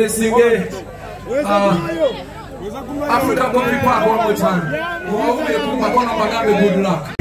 tubesinge Africa Coffee Park one more time. Good luck.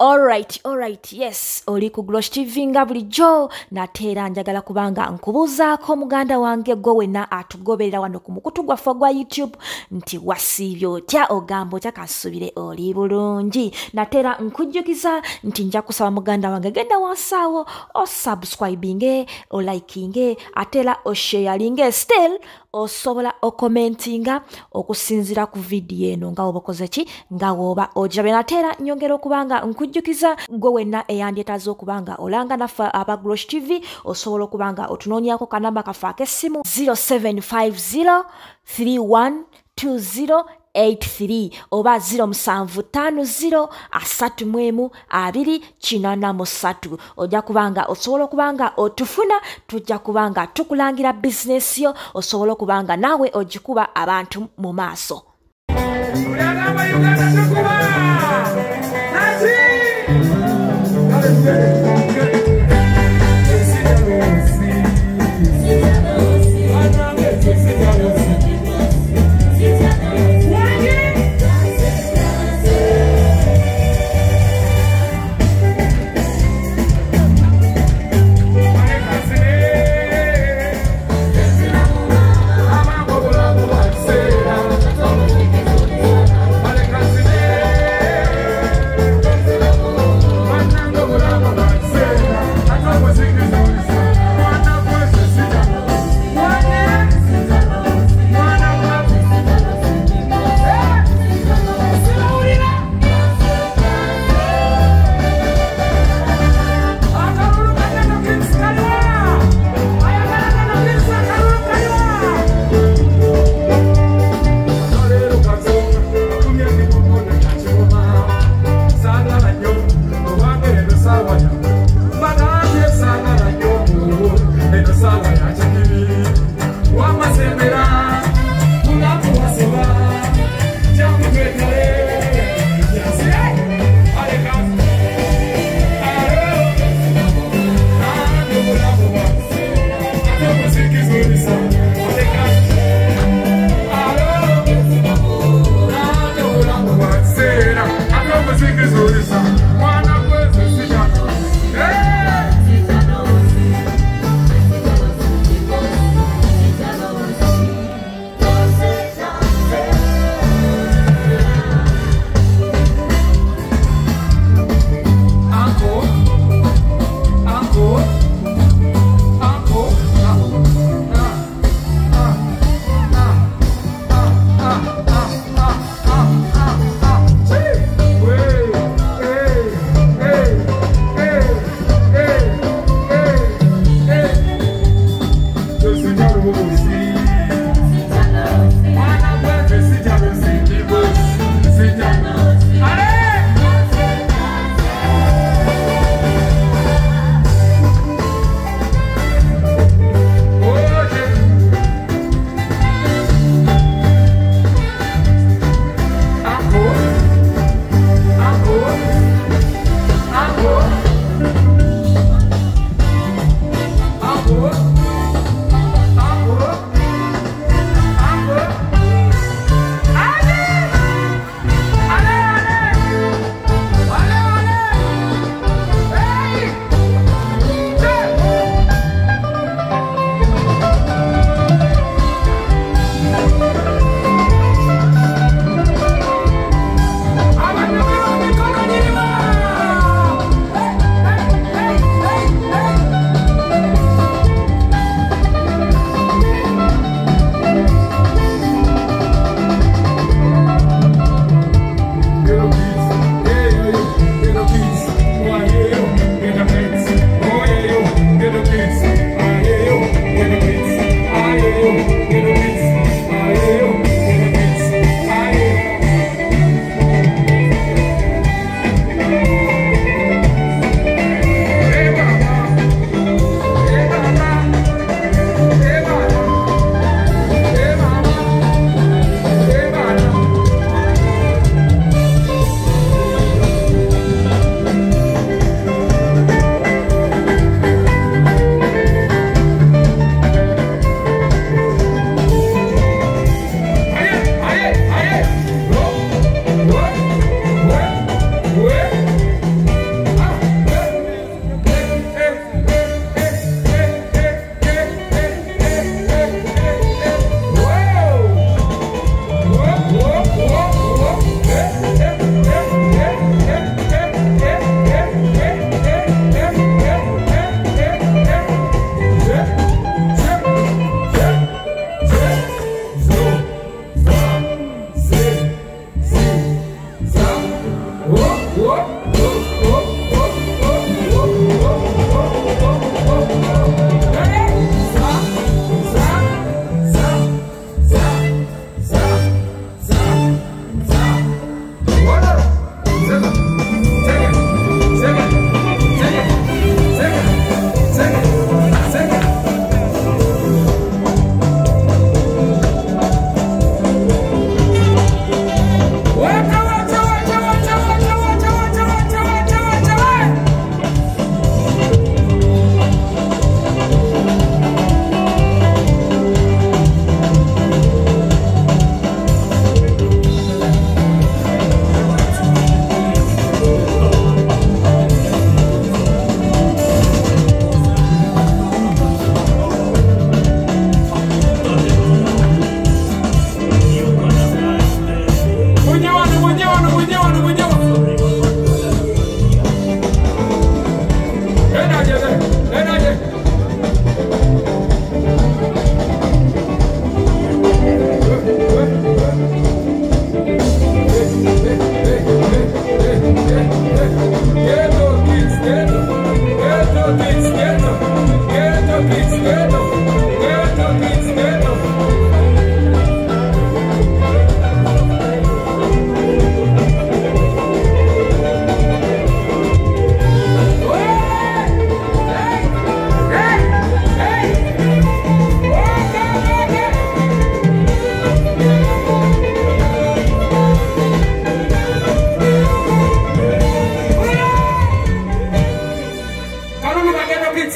Alright, yes, oli ku Glosh TV nga bulijjo nateera njagala kubanga nkubuzaako muganda wange gwe wenna atugoberera wano ku mukutu gwaffe gwa YouTube nti wasiibye otya ogamba otya kasubire oli bulungi nateera nkujjukiza nti nja kusaba muganda wange genda wansaawo o subscribinge o likinge ateera o sharinge still osobola okomentinga okusinzira ku video eno nga obakoze ki nga woba ojabe nateera nyongera okubanga nkujjukiza gwe wenna eyandyetaaza okubanga olanga naffe aba Glosh TV osobola okubanga otunoonyako kanamba kaffe ak'essimu 0750312083 oba 0750312083 ojja kubanga osobola okubanga otufuna tujja kubanga tukulangira bizinesi yo osobola okubanga naawe ogikuba abantu mu maaso.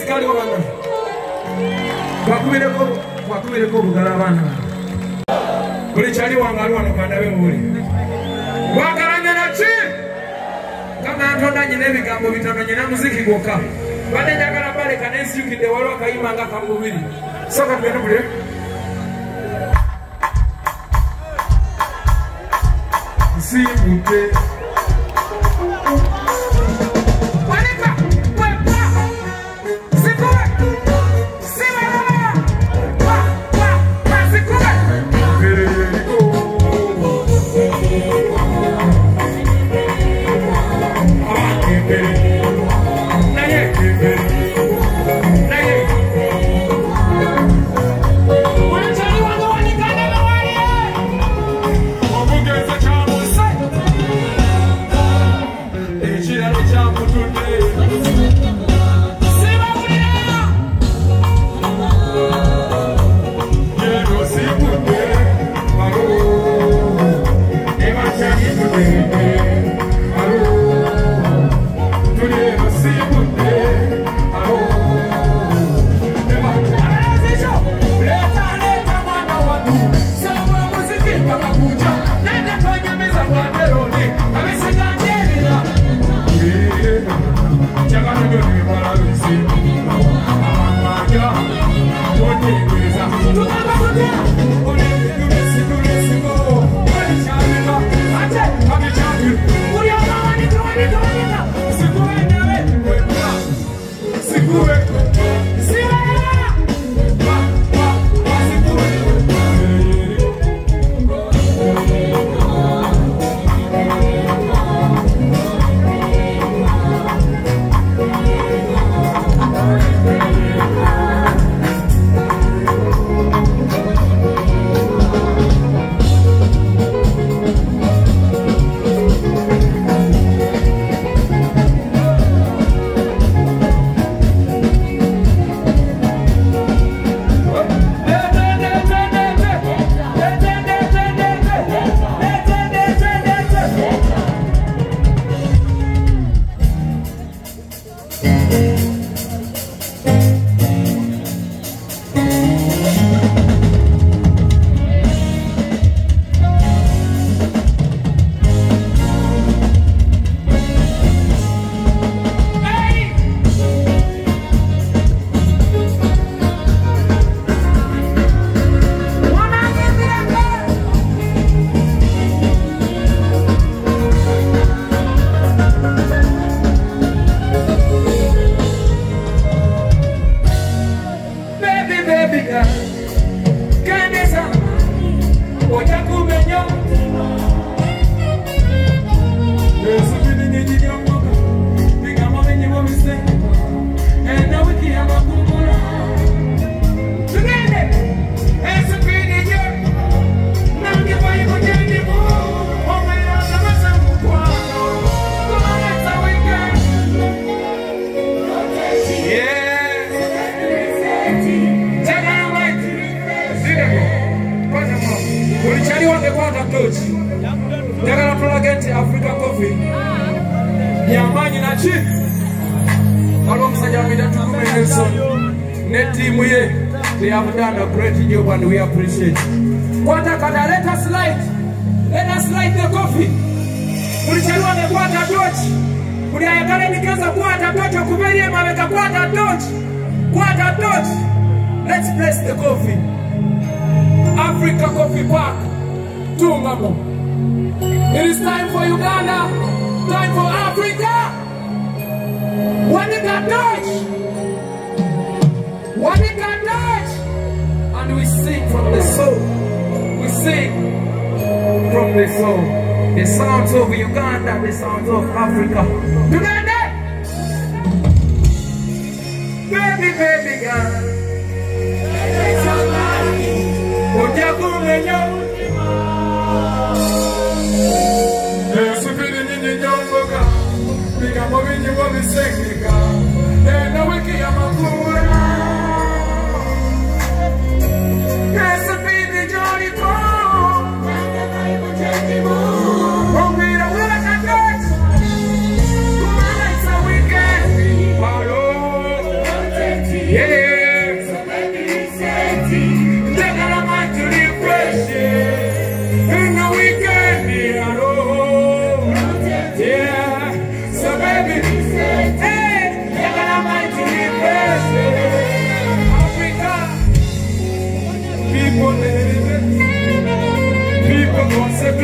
sikali wabanda. Wakumireko bugala abana. Buli kyali wangali wano kandabe muli. Wagalanya na ki? Kama ntonda nyina ebigambo bitono nyina muziki gwokka. Wadde njagala baleka n'ensijukidde waliwo akayimba nga kamubiri. Soka tugende buli. Nsibuke. Africa Coffee. Yamanyi na chi. Alongside Amida Tukume Nelson. Net team here. They have done a great job and we appreciate it. Kwata kada, let us light. Let us light the coffee. Ulichalua ne kwata torch. Uliayakale nikeza kwata torch. Kuberie maweka kwata torch. Kwata torch. Let's bless the coffee. Africa Coffee Park. Tungamo. It is time for Uganda. Time for Africa. Wanika touch. Wanika touch. And we sing from the soul. We sing from the soul. The sounds of Uganda, the sounds of Africa. Uganda! Baby, baby girl.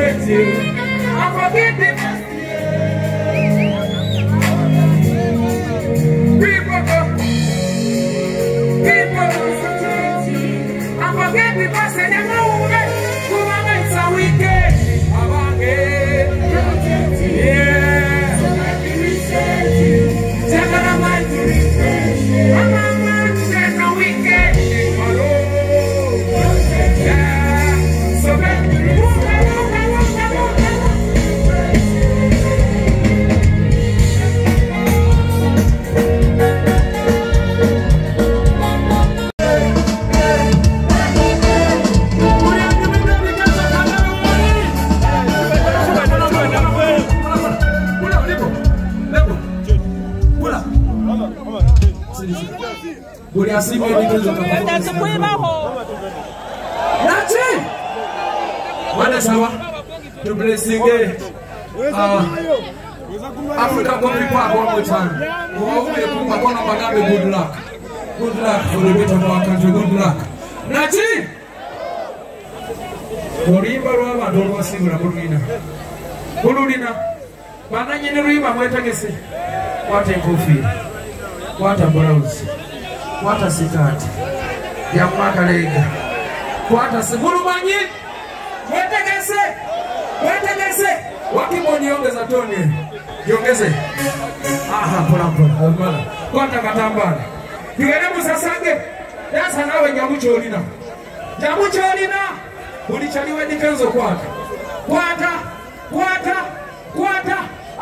frustrate you. I forget the people frustrate you. I forget because they never move it. Who am I so wicked? Yeah. So let me reset you. Take on a mind to refresh you. I'm a man, there's no wicked. Yeah. So let me to blessing Africa Coffee Park one more time. Good luck. Good luck for the better of our country. Good luck. Nachi! Korimba Rama, don't was sing Rabulina. Bulurina. Banana Rima, where take it? What a coffee. What a browse. What a sitat. Yamakarega. What a Segurumani. What take it? What take it? What you want to Tony? Yongeze. Aha, polapo. Kwata katambala. Kigeremu sasange. Yasa nawe nyamucholina. Nyamucholina. Ulichaliwe nikenzo kwata. Kwata.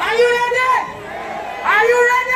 Are you ready? Are you ready?